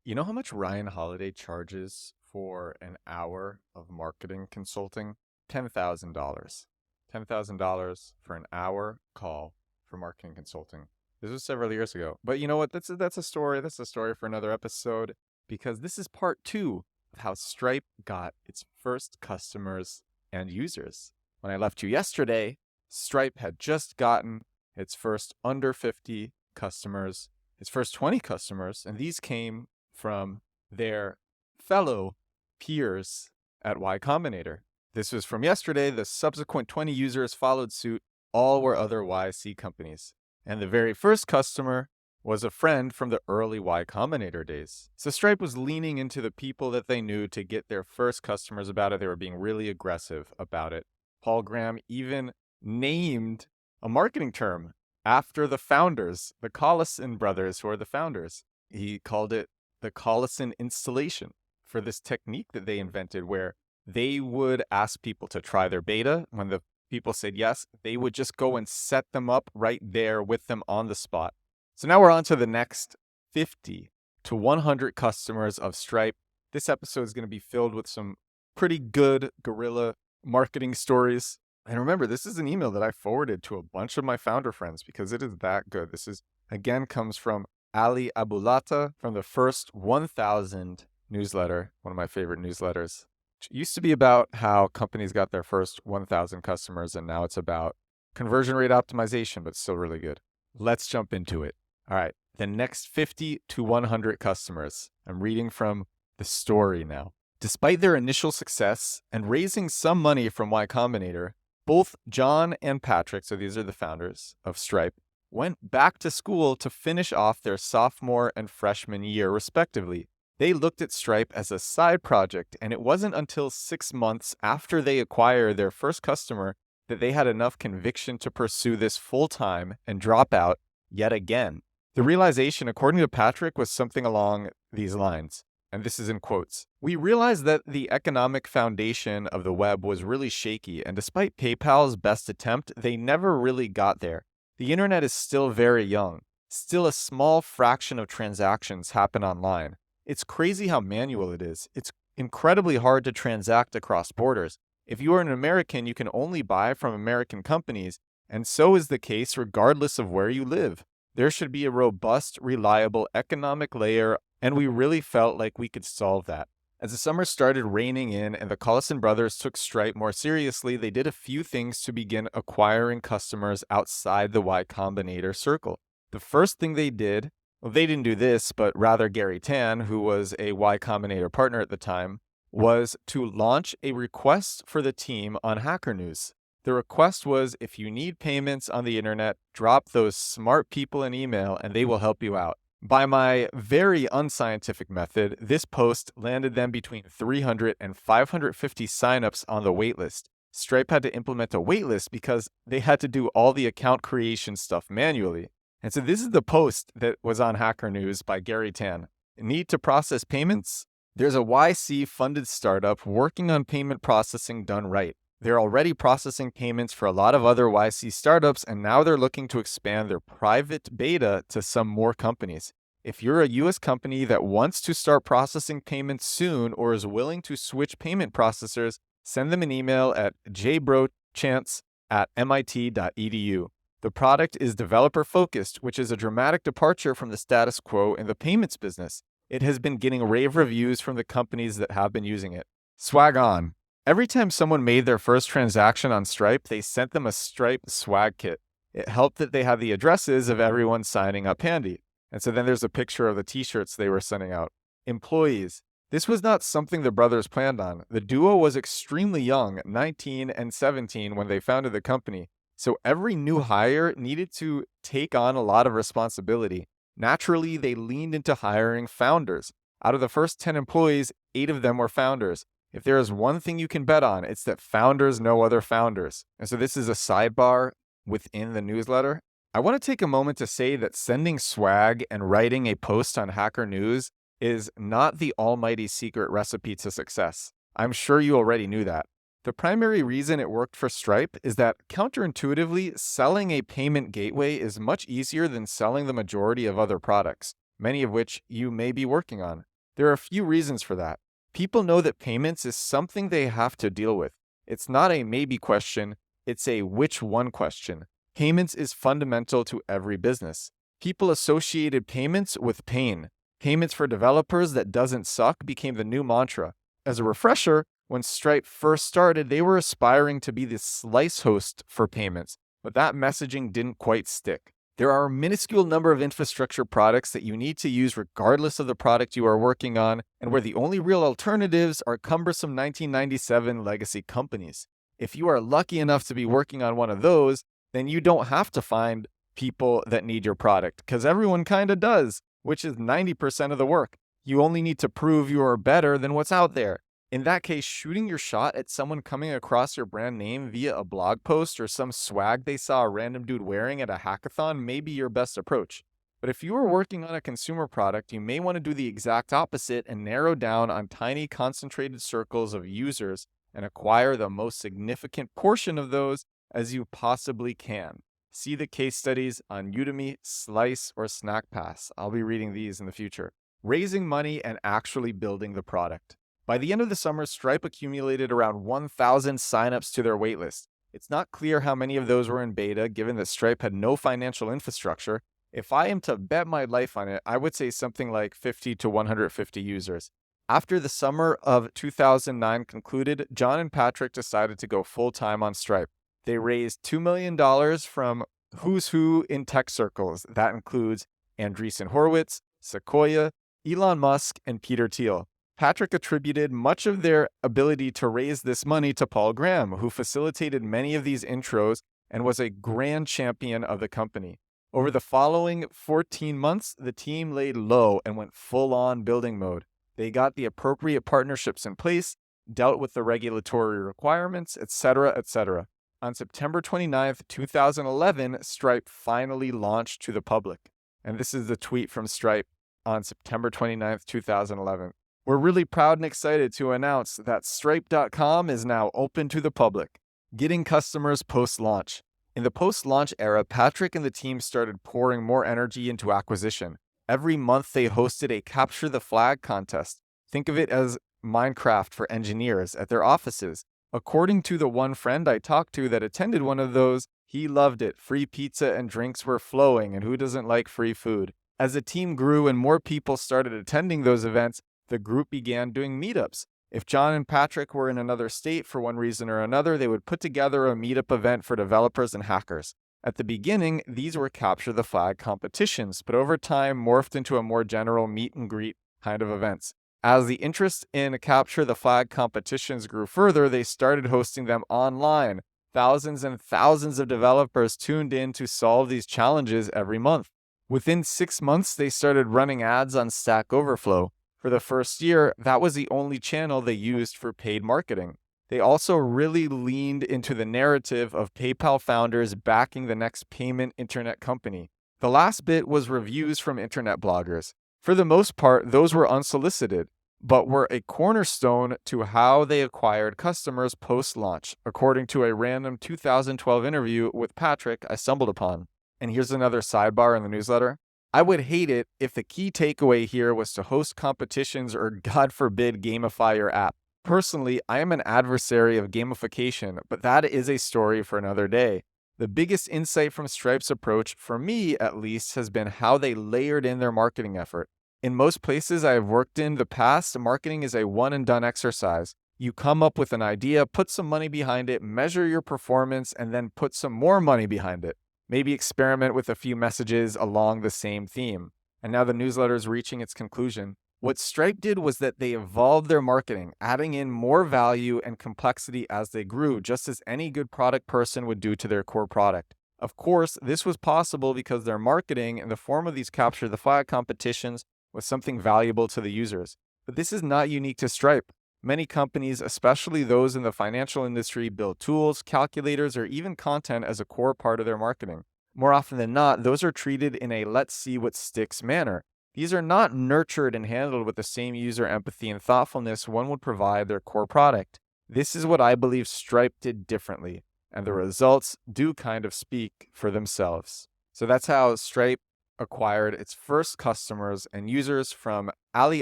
You know how much Ryan Holiday charges for an hour of marketing consulting? $10,000. $10,000 for an hour call for marketing consulting. This was several years ago. But you know what? That's a story. That's a story for another episode because this is part two of how Stripe got its first customers and users. When I left you yesterday, Stripe had just gotten its first under 50 customers, its first 20 customers, and these came from their fellow peers at Y Combinator. This was from yesterday. The subsequent 20 users followed suit. All were other YC companies. And the very first customer was a friend from the early Y Combinator days. So Stripe was leaning into the people that they knew to get their first customers about it. They were being really aggressive about it. Paul Graham even named a marketing term after the founders, the Collison brothers, who are the founders. He called it the Collison installation for this technique that they invented where they would ask people to try their beta. When the people said yes, they would just go and set them up right there with them on the spot. So now we're on to the next 50 to 100 customers of Stripe. This episode is going to be filled with some pretty good guerrilla marketing stories. And remember, this is an email that I forwarded to a bunch of my founder friends because it is that good. This is, again, comes from Ali Abulata from the first 1000 newsletter, one of my favorite newsletters. It used to be about how companies got their first 1000 customers, and now it's about conversion rate optimization, but still really good. Let's jump into it. All right, the next 50 to 100 customers. I'm reading from the story now. Despite their initial success and raising some money from Y Combinator, both John and Patrick, so these are the founders of Stripe, went back to school to finish off their sophomore and freshman year, respectively. They looked at Stripe as a side project, and it wasn't until 6 months after they acquired their first customer that they had enough conviction to pursue this full-time and drop out yet again. The realization, according to Patrick, was something along these lines, and this is in quotes. We realized that the economic foundation of the web was really shaky, and despite PayPal's best attempt, they never really got there. The internet is still very young. Still a small fraction of transactions happen online. It's crazy how manual it is. It's incredibly hard to transact across borders. If you are an American, you can only buy from American companies, and so is the case regardless of where you live. There should be a robust, reliable economic layer, and we really felt like we could solve that. As the summer started raining in and the Collison brothers took Stripe more seriously, they did a few things to begin acquiring customers outside the Y Combinator circle. The first thing they did, well, they didn't do this, but rather Gary Tan, who was a Y Combinator partner at the time, was to launch a request for the team on Hacker News. The request was, if you need payments on the internet, drop those smart people an email and they will help you out. By my very unscientific method, this post landed them between 300 and 550 signups on the waitlist. Stripe had to implement a waitlist because they had to do all the account creation stuff manually. And so this is the post that was on Hacker News by Gary Tan. Need to process payments? There's a YC-funded startup working on payment processing done right. They're already processing payments for a lot of other YC startups, and now they're looking to expand their private beta to some more companies. If you're a US company that wants to start processing payments soon or is willing to switch payment processors, send them an email at jbrochance@mit.edu. The product is developer-focused, which is a dramatic departure from the status quo in the payments business. It has been getting rave reviews from the companies that have been using it. Swag on. Every time someone made their first transaction on Stripe, they sent them a Stripe swag kit. It helped that they had the addresses of everyone signing up handy. And so then there's a picture of the t-shirts they were sending out. Employees. This was not something the brothers planned on. The duo was extremely young, 19 and 17, when they founded the company. So every new hire needed to take on a lot of responsibility. Naturally, they leaned into hiring founders. Out of the first 10 employees, 8 of them were founders. If there is one thing you can bet on, it's that founders know other founders. And so this is a sidebar within the newsletter. I want to take a moment to say that sending swag and writing a post on Hacker News is not the almighty secret recipe to success. I'm sure you already knew that. The primary reason it worked for Stripe is that counterintuitively, selling a payment gateway is much easier than selling the majority of other products, many of which you may be working on. There are a few reasons for that. People know that payments is something they have to deal with. It's not a maybe question, it's a which one question. Payments is fundamental to every business. People associated payments with pain. Payments for developers that doesn't suck became the new mantra. As a refresher, when Stripe first started, they were aspiring to be the slice host for payments, but that messaging didn't quite stick. There are a minuscule number of infrastructure products that you need to use regardless of the product you are working on, and where the only real alternatives are cumbersome 1997 legacy companies. If you are lucky enough to be working on one of those, then you don't have to find people that need your product, because everyone kind of does, which is 90% of the work. You only need to prove you are better than what's out there. In that case, shooting your shot at someone coming across your brand name via a blog post or some swag they saw a random dude wearing at a hackathon may be your best approach. But if you are working on a consumer product, you may want to do the exact opposite and narrow down on tiny concentrated circles of users and acquire the most significant portion of those as you possibly can. See the case studies on Udemy, Slice, or SnackPass. I'll be reading these in the future. Raising money and actually building the product. By the end of the summer, Stripe accumulated around 1,000 signups to their waitlist. It's not clear how many of those were in beta, given that Stripe had no financial infrastructure. If I am to bet my life on it, I would say something like 50 to 150 users. After the summer of 2009 concluded, John and Patrick decided to go full-time on Stripe. They raised $2 million from who's who in tech circles. That includes Andreessen Horowitz, Sequoia, Elon Musk, and Peter Thiel. Patrick attributed much of their ability to raise this money to Paul Graham, who facilitated many of these intros and was a grand champion of the company. Over the following 14 months, the team laid low and went full-on building mode. They got the appropriate partnerships in place, dealt with the regulatory requirements, etc., etc. On September 29th, 2011, Stripe finally launched to the public. And this is the tweet from Stripe on September 29th, 2011. We're really proud and excited to announce that Stripe.com is now open to the public, getting customers post-launch. In the post-launch era, Patrick and the team started pouring more energy into acquisition. Every month, they hosted a Capture the Flag contest. Think of it as Minecraft for engineers at their offices. According to the one friend I talked to that attended one of those, he loved it. Free pizza and drinks were flowing, and who doesn't like free food? As the team grew and more people started attending those events, the group began doing meetups. If John and Patrick were in another state for one reason or another, they would put together a meetup event for developers and hackers. At the beginning, these were Capture the Flag competitions, but over time morphed into a more general meet and greet kind of events. As the interest in Capture the Flag competitions grew further, they started hosting them online. Thousands and thousands of developers tuned in to solve these challenges every month. Within 6 months, they started running ads on Stack Overflow. For the first year, that was the only channel they used for paid marketing. They also really leaned into the narrative of PayPal founders backing the next payment internet company. The last bit was reviews from internet bloggers. For the most part, those were unsolicited, but were a cornerstone to how they acquired customers post-launch, according to a random 2012 interview with Patrick I stumbled upon. And here's another sidebar in the newsletter. I would hate it if the key takeaway here was to host competitions or, God forbid, gamify your app. Personally, I am an adversary of gamification, but that is a story for another day. The biggest insight from Stripe's approach, for me at least, has been how they layered in their marketing effort. In most places I have worked in the past, marketing is a one-and-done exercise. You come up with an idea, put some money behind it, measure your performance, and then put some more money behind it. Maybe experiment with a few messages along the same theme. And now the newsletter is reaching its conclusion. What Stripe did was that they evolved their marketing, adding in more value and complexity as they grew, just as any good product person would do to their core product. Of course, this was possible because their marketing in the form of these Capture the Flag competitions was something valuable to the users. But this is not unique to Stripe. Many companies, especially those in the financial industry, build tools, calculators, or even content as a core part of their marketing. More often than not, those are treated in a let's see what sticks manner. These are not nurtured and handled with the same user empathy and thoughtfulness one would provide their core product. This is what I believe Stripe did differently, and the results do kind of speak for themselves. So that's how Stripe acquired its first customers and users from Ali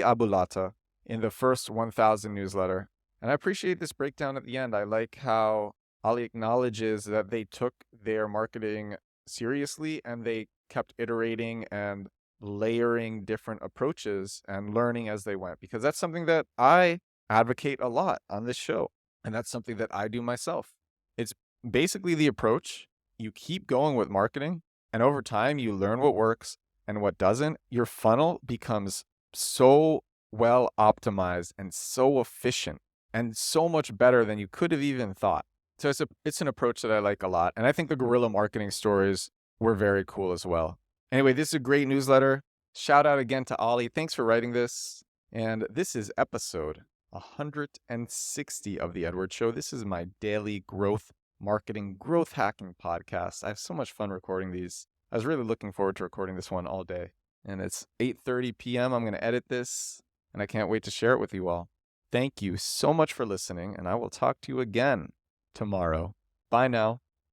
Abulata in the first 1000 newsletter. And I appreciate this breakdown at the end. I like how Ali acknowledges that they took their marketing seriously and they kept iterating and layering different approaches and learning as they went, because that's something that I advocate a lot on this show. And that's something that I do myself. It's basically the approach. You keep going with marketing, and over time you learn what works and what doesn't. Your funnel becomes so well optimized and so efficient and so much better than you could have even thought. So it's an approach that I like a lot. And I think the guerrilla marketing stories were very cool as well. Anyway, this is a great newsletter. Shout out again to Ollie. Thanks for writing this. And this is episode 160 of The Edward Show. This is my daily growth marketing, growth hacking podcast. I have so much fun recording these. I was really looking forward to recording this one all day. And it's 8:30 p.m. I'm going to edit this, and I can't wait to share it with you all. Thank you so much for listening, and I will talk to you again tomorrow. Bye now.